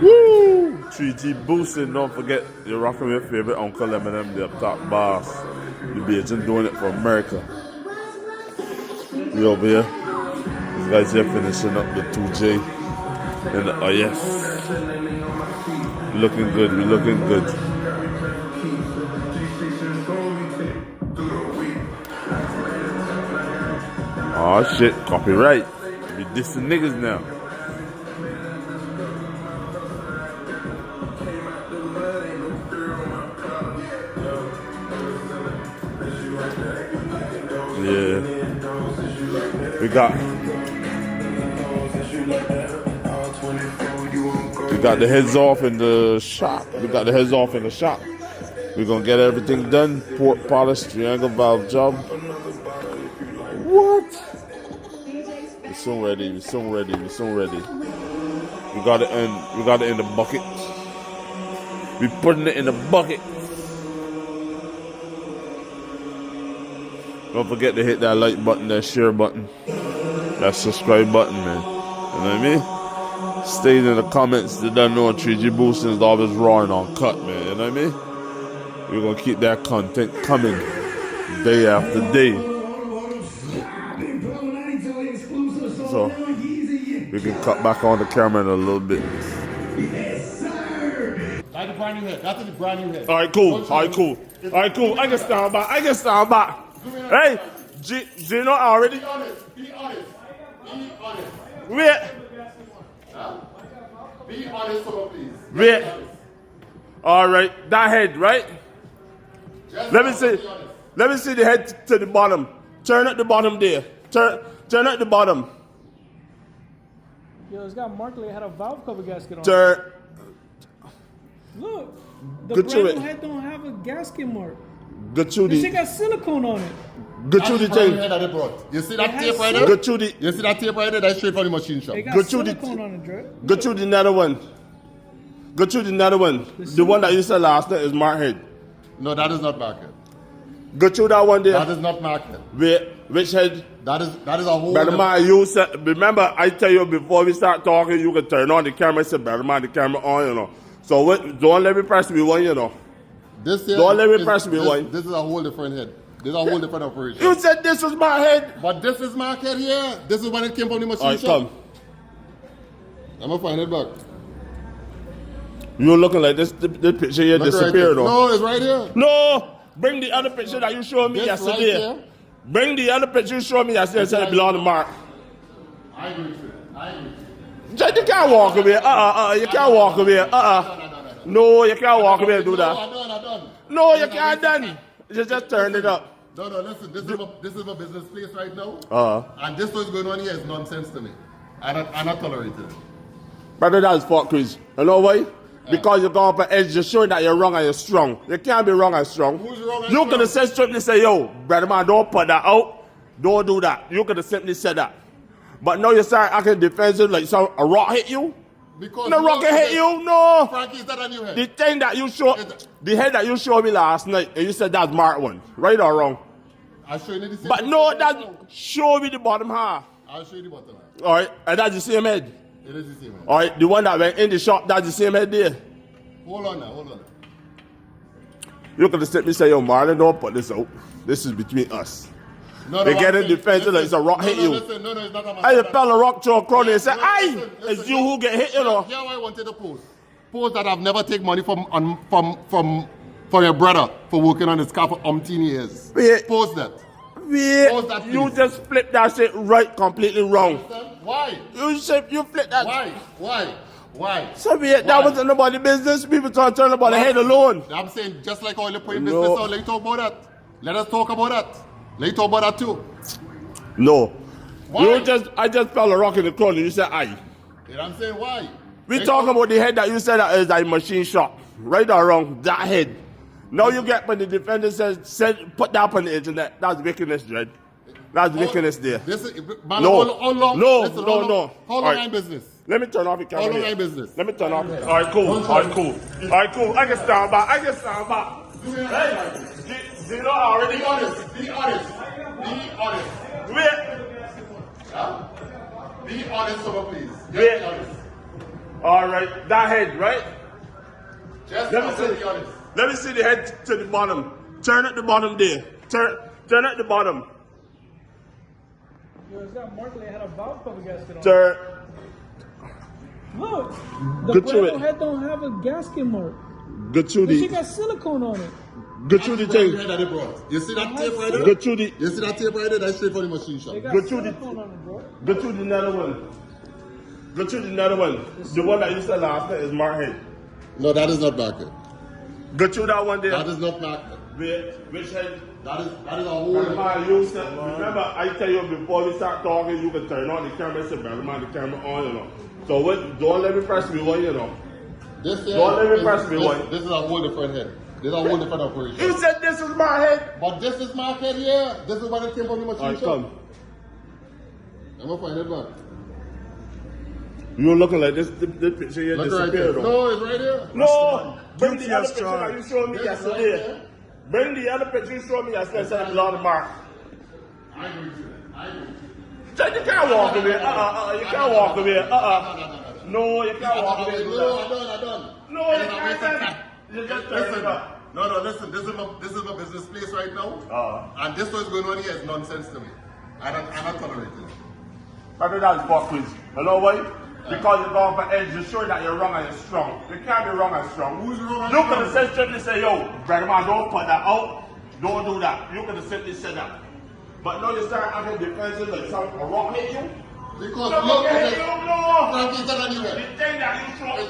Woo! 3G boosting. Don't forget, you're rocking with your favorite Uncle Eminem, the up top boss. The Beijing doing it for America. We over here. These guys here finishing up the 2J. And oh yes. Looking good. We looking good. Oh shit, copyright. We dissing niggas now. Yeah. We got the heads off in the shop. We're gonna get everything done. Port polished triangle valve job. What? We're soon ready. We got it in the bucket. We putting it in the bucket. Don't forget to hit that like button, that share button, that subscribe button, man. You know what I mean? Stay in the comments that don't know 3G boosting is always raw and uncut, man. You know what I mean? We're gonna keep that content coming day after day. So we can cut back on the camera in a little bit. That's the brand new head. That's the brand new head. Alright, cool. I can stand back. Hey, Gino already. Be honest. Wait. Be honest, please. Wait. Alright, that head, right? Let me see the head to the bottom. Turn at the bottom there. Turn at the bottom. Yo, it's got marked like it had a valve cover gasket on it. Turn. Look, the Good to brand it. new head don't have a gasket mark. Good to This shit the. got silicone on it. Good That's to the the brand new thing. head that they brought. You see It that has tape right there? silk. Good to the. You see that tape right there? That's straight from the machine shop. It got Good to the- silicone on it, Dre. Good to the another one. Good to the another one. The one that you said last night is Mark head. No, that is not market. Good to that one there. That is not market. Wait, which head? That is a whole. Brother man, you said, remember I tell you before we start talking, you can turn on the camera. I said, brother man, the camera on, you know. So don't let me press me one, you know. This here Don't let me is- press me this- one. This is a whole different head. This is a whole different operation. You said this was my head. But this is market here. This is when it came from the machine Alright, shop. come. I'm gonna find it back. You looking like this picture here Look right disappeared, here. though. No, it's right here. No, bring the other picture that you showed me This yesterday. right here. Bring the other picture you showed me yesterday and said it belonged to Mark. I agree with you. You can't walk away. You can't walk away. No, you can't walk away and do No, that. I'm done. No, you can't done. You just turn it up. No, listen. This is my business place right now. And this what's going on here is nonsense to me. I'm not tolerating it. Brother, that's fuck Chris. You know why? Because you go up an edge, you're showing that you're wrong and you're strong. You can't be wrong and strong. Who's wrong and You strong? could have said strictly say, yo, brother man, don't put that out. Don't do that. You could have simply said that. But now you start acting defensive like a rock hit you. Because No rock hit you, no. Frankie, is that a new head? The thing that you showed, the head that you showed me last night, and you said that's Mark one. Right or wrong? I'll show you the same. But no, that show me the bottom half. I'll show you the bottom half. Alright, and that's the same head. It is the same head. Alright, the one that went in the shop, that's the same head there. Hold on now. You could have simply say, yo, Marlon, don't put this out. This is between us. No, They I'm get in saying- defensive like it's a rock hit you. Listen, no, it's not a I just fell a rock to a crowd and say, No, aye, listen, it's you who get hit, you know. Here I wanted to post. Post that I've never taken money from your brother for working on his car for umpteen years. Wait. Post that. Wait, Pause that, you please. just flipped that shit right completely wrong. Why? You flipped that. Why? So wait, that Why? wasn't nobody's business. People trying to turn about the head alone. I'm saying just like all the point No. business out, let you talk about that. Let us talk about that. Let you talk about that too. No. Why? I just fell a rock in the crowd and you said, aye. You know what I'm saying? Why? We Let talking talk- about the head that you said that is a machine shop. Right or wrong, that head. Now you get when the defender said put that up on the internet. That's wickedness, Dread. That's wickedness there. This is, man, No. how long? No, listen, no, how long, no. How long Alright. I'm in business? Let me turn off your camera. All of here. my business. Let me turn off. All right, cool. All right, cool. All right, cool. I can stand back. I can stand back. Hey, Zeno already Be honest. Be honest. Be honest. Wait. Be honest, someone, please. Just Wait. be honest. All right, that head, right? Just Let me be see. honest. Let me see the head to the bottom. Turn at the bottom there. Turn at the bottom. Yo, it's got Markley had a valve cover gasket on. Turn. Look, the Good to Brado it. head don't have a gasket mark. Good to But she the. got silicone on it. Good to the That's the thing. head that they brought. You see that tape right there? Good to the. You see that tape right there? That's straight from the machine shop. They got Good to the- silicone on it, bro. Go to the another one. Go to the another one. The one that you said last night is Mark head. No, that is not back. Go to that one there. That is not back. Which head? That is a whole. Brother, you said, remember, I tell you before we start talking, you can turn on the camera and say, brother, man, the camera on, you know. So what, don't let me press me one, you know. This here Don't let me is- press me this- one. This is a whole different head. This is a whole different operation. You said this is my head. But this is my head here. This is what it came from the All machine right, shop. come. I'm gonna find it back. You were looking like this picture here Look right there. disappeared. though. No, it's right here. No, bring Guilty the other as picture that you charged. showed me This is right yesterday. there. Bring the other picture you showed me yesterday and said blood mark. I agree with you. I agree. Jack, you can't walk away. You can't walk away. No, you can't walk away. No, I done. No, you And I wasted can't. time. You just turn it Listen, up. no, listen. This is my business place right now. And this what's going on here is nonsense to me. I'm not tolerating it. Brother, that's fuck quiz. You know why? Because you're going for edge, you show that you're wrong and you're strong. You can't be wrong and strong. Who's wrong and You could strong? have said strictly say, yo, brother man, don't put that out. Don't do that. You could have simply said that. But no, you start acting defensive like some a rock hit you. Because No, look okay, at you it. know. Frankie's not The anywhere. thing that you show.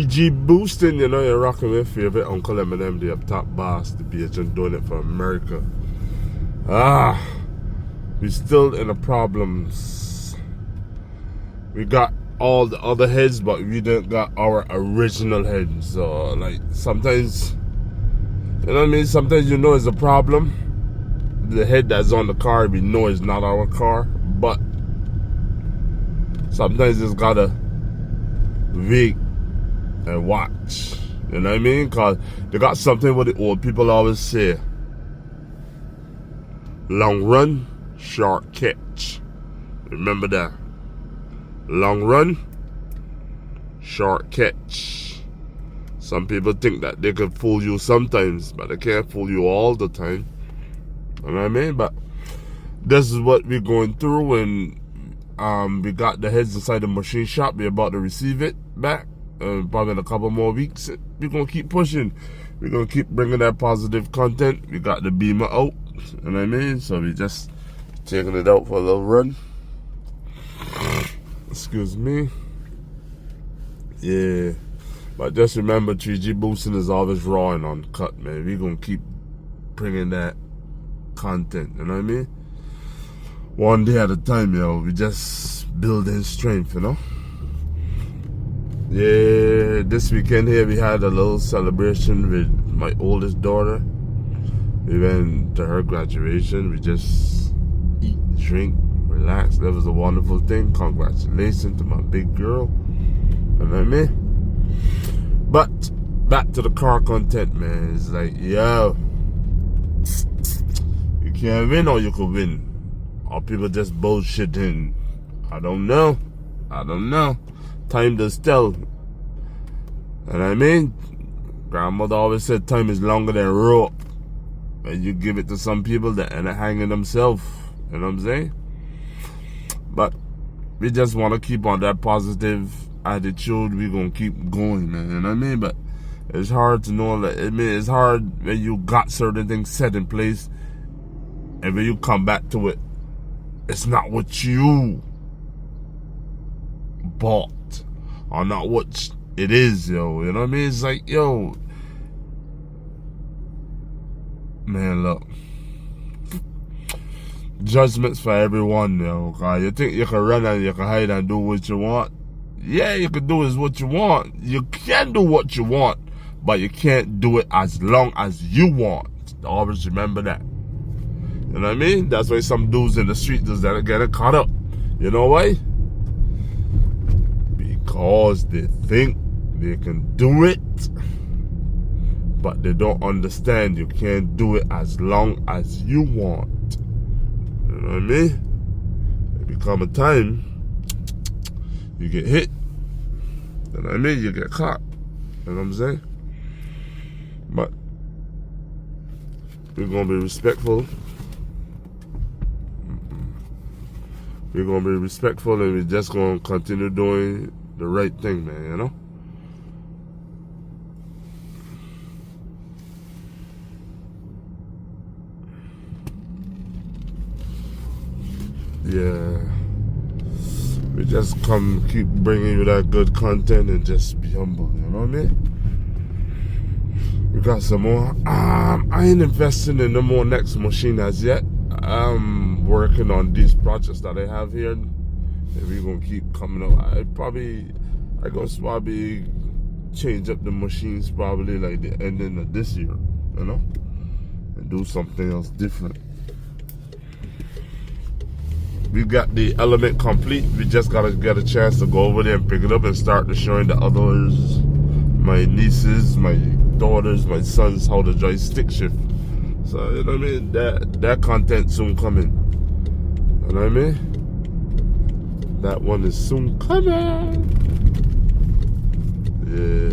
G boosting, you know, you're rocking with favorite Uncle Eminem, the up top boss, the BHN doing it for America. We still in the problems. We got all the other heads, but we didn't got our original heads. So like sometimes, you know what I mean? Sometimes you know it's a problem. The head that's on the car, we know it's not our car, but sometimes it's gotta wait and watch. You know what I mean? Cause they got something what the old people always say: long run, short catch. Remember that. Long run, short catch. Some people think that they can fool you sometimes, but they can't fool you all the time. You know what I mean? But this is what we're going through, and we got the heads inside the machine shop. We're about to receive it back. Probably in a couple more weeks. We're going to keep pushing. We're going to keep bringing that positive content. We got the Beamer out. You know what I mean? So we just taking it out for a little run. Excuse me. Yeah. But just remember, 3G boosting is always raw and uncut, man. We're going to keep bringing that content. You know what I mean? One day at a time, yo. We just building strength, you know? Yeah, this weekend here we had a little celebration with my oldest daughter. We went to her graduation. We just eat, drink, relax. That was a wonderful thing. Congratulations to my big girl. You know what I mean? But back to the car content, man. It's like, yo, you can't win or you could win. Or people just bullshitting. I don't know. Time does tell. You know what I mean? Grandmother always said time is longer than rope. And you give it to some people that end up hanging themselves. You know what I'm saying? But we just want to keep on that positive attitude. We're going to keep going, man. You know what I mean? But it's hard to know. Like, I mean, it's hard when you got certain things set in place. And when you come back to it, it's not what you bought. Or not what it is, yo. You know what I mean? It's like, yo, man, look. Judgments for everyone, yo. You think you can run and you can hide and do what you want? Yeah, you can do is what you want. You can do what you want, but you can't do it as long as you want. Always remember that. You know what I mean? That's why some dudes in the street just get caught up. You know why? Because they think they can do it, but they don't understand you can't do it as long as you want. You know what I mean? There become a time you get hit. You know what I mean? You get caught. You know what I'm saying? But we're gonna be respectful. We're gonna be respectful, and we're just gonna continue doing the right thing, man, you know? Yeah. We just keep bringing you that good content and just be humble, you know what I mean? We got some more. I ain't investing in no more next machine as yet. I'm working on these projects that I have here. And we're gonna keep coming up. I gonna probably change up the machines probably like the ending of this year, you know, and do something else different. We got the element complete. We just gotta get a chance to go over there and pick it up and start to showing the others, my nieces, my daughters, my sons, how to drive stick shift. So you know what I mean? That content soon coming. You know what I mean? That one is soon coming. Yeah.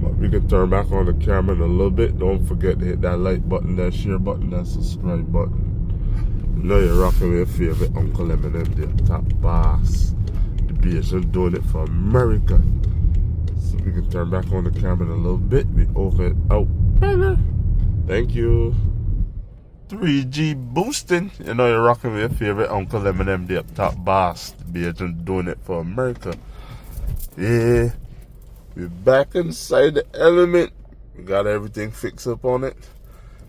But we can turn back on the camera in a little bit. Don't forget to hit that like button, that share button, that subscribe button. You know you're rocking with your favorite Uncle Eminem, the top boss. The BHN doing it for America. So we can turn back on the camera in a little bit. We open it out. Thank you. 3G boosting. You know you're rocking with your favorite Uncle Eminem, the top boss. The BHN doing it for America. Yeah. We're back inside the element. We got everything fixed up on it.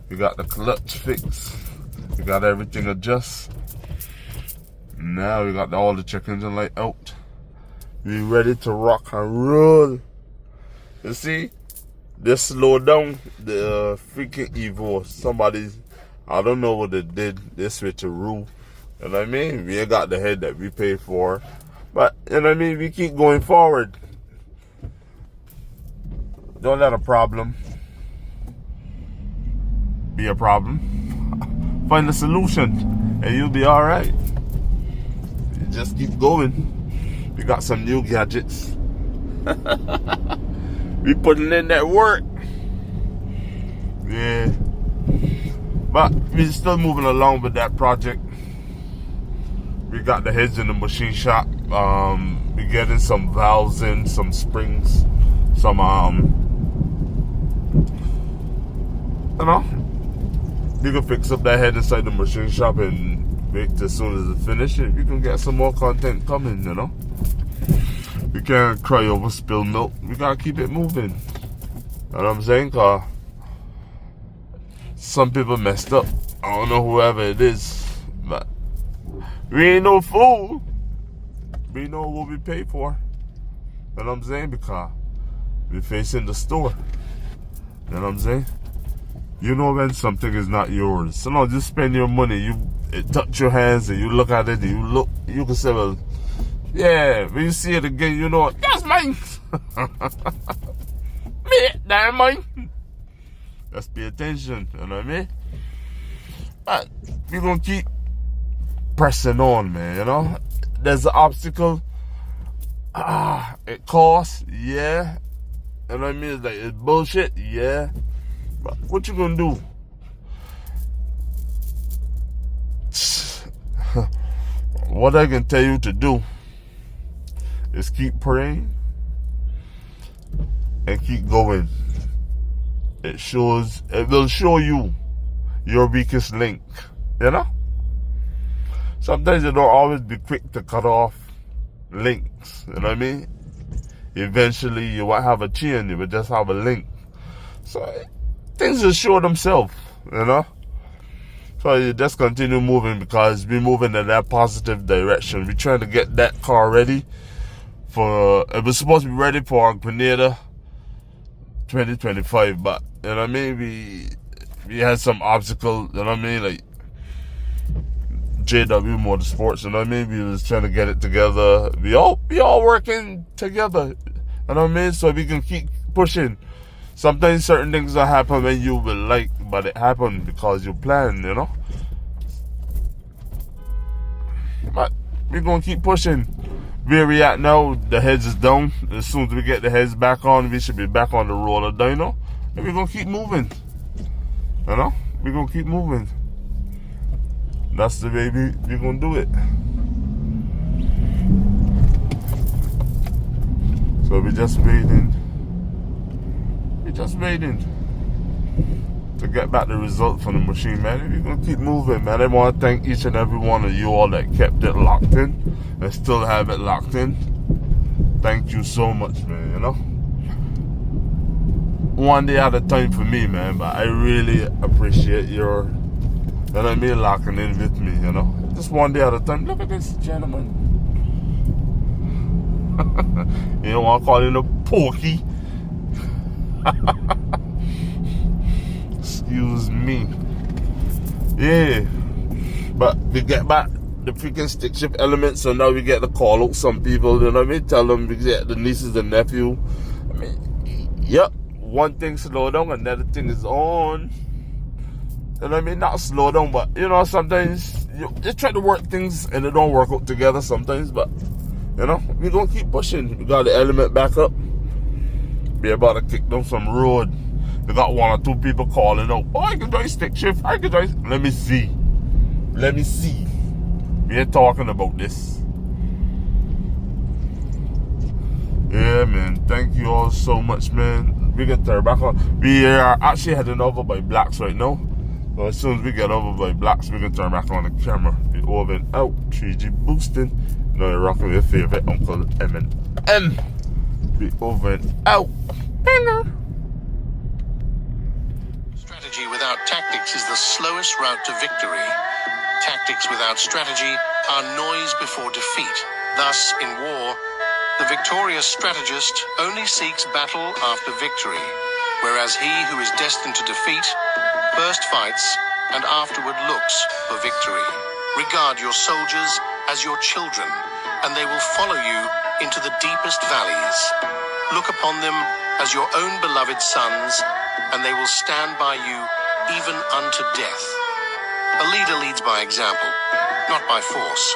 We got the clutch fixed. We got everything adjust. Now we got all the check engine light out. We ready to rock and roll. You see, this slowed down the freaking Evo. Somebody, I don't know what they did. They switched a rule. You know what I mean? We ain't got the head that we paid for. But, you know what I mean? We keep going forward. Don't let a problem be a problem. Find a solution and you'll be alright. Just keep going. We got some new gadgets. We putting in that work. Yeah. But we still moving along with that project. We got the heads in the machine shop. We getting some valves in, some springs, some you know, we can fix up that head inside the machine shop and wait as soon as it's finished. We can get some more content coming, you know. We can't cry over spilled milk. We gotta keep it moving. You know what I'm saying? Cause some people messed up. I don't know whoever it is, but we ain't no fool. We know what we pay for. You know what I'm saying? Because we facing the store. You know what I'm saying? You know when something is not yours. So no, just spend your money. It touch your hands and you look at it and you can say, well, yeah, when you see it again, you know, that's mine. Me, that's mine. Just pay attention, you know what I mean? But we're gonna keep pressing on, man, you know? There's an obstacle. It costs, yeah. You know what I mean? It's like, it's bullshit, yeah. But what you gonna do? What I can tell you to do is keep praying and keep going. It will show you your weakest link, you know? Sometimes you don't always be quick to cut off links, you know what I mean? Eventually you won't have a chain, you will just have a link. So things will show themselves, you know? So you just continue moving because we're moving in that positive direction. We're trying to get that car ready for, it was supposed to be ready for Grenada 2025, but, you know what I mean? We had some obstacle, you know what I mean? Like JW Motorsports, you know what I mean? We was trying to get it together. We all working together, you know what I mean? So we can keep pushing. Sometimes certain things don't happen when you will like, but it happened because you planned, you know? But we're gonna keep pushing. Where we at now, the heads is down. As soon as we get the heads back on, we should be back on the roller dyno. And we're gonna keep moving. You know? We're gonna keep moving. That's the way we're gonna do it. So we're just waiting. To get back the result from the machine, man. We're gonna keep moving, man. I want to thank each and every one of you all that kept it locked in and still have it locked in. Thank you so much, man, you know? One day at a time for me, man, but I really appreciate your, you know what I mean, locking in with me, you know? Just one day at a time. Look at this gentleman. You don't want to call him a pokey. Excuse me. Yeah. But we get back the freaking stick shift elements, so now we get to call out some people, you know what I mean? Tell them we get the nieces and nephew. I mean, yep. One thing slow down, another thing is on. You know what I mean? Not slow down, but you know, sometimes you just try to work things and it don't work out together sometimes, but you know, we're gonna keep pushing. We got the element back up. Be about to kick down some road. We got one or two people calling out, oh, I can drive stick shift, I can drive. Let me see. We ain't talking about this. Yeah, man. Thank you all so much, man. We get there back on. We are actually heading over by Blacks right now. So as soon as we get over by Blacks, we can turn back on the camera. We over and out. 3G boosting. Now you're rocking with your favorite Uncle M&M. Be over and out. Banger. Strategy without tactics is the slowest route to victory. Tactics without strategy are noise before defeat. Thus, in war, the victorious strategist only seeks battle after victory, whereas he who is destined to defeat first fights and afterward looks for victory. Regard your soldiers as your children, and they will follow you into the deepest valleys. Look upon them as your own beloved sons, and they will stand by you even unto death. A leader leads by example, not by force.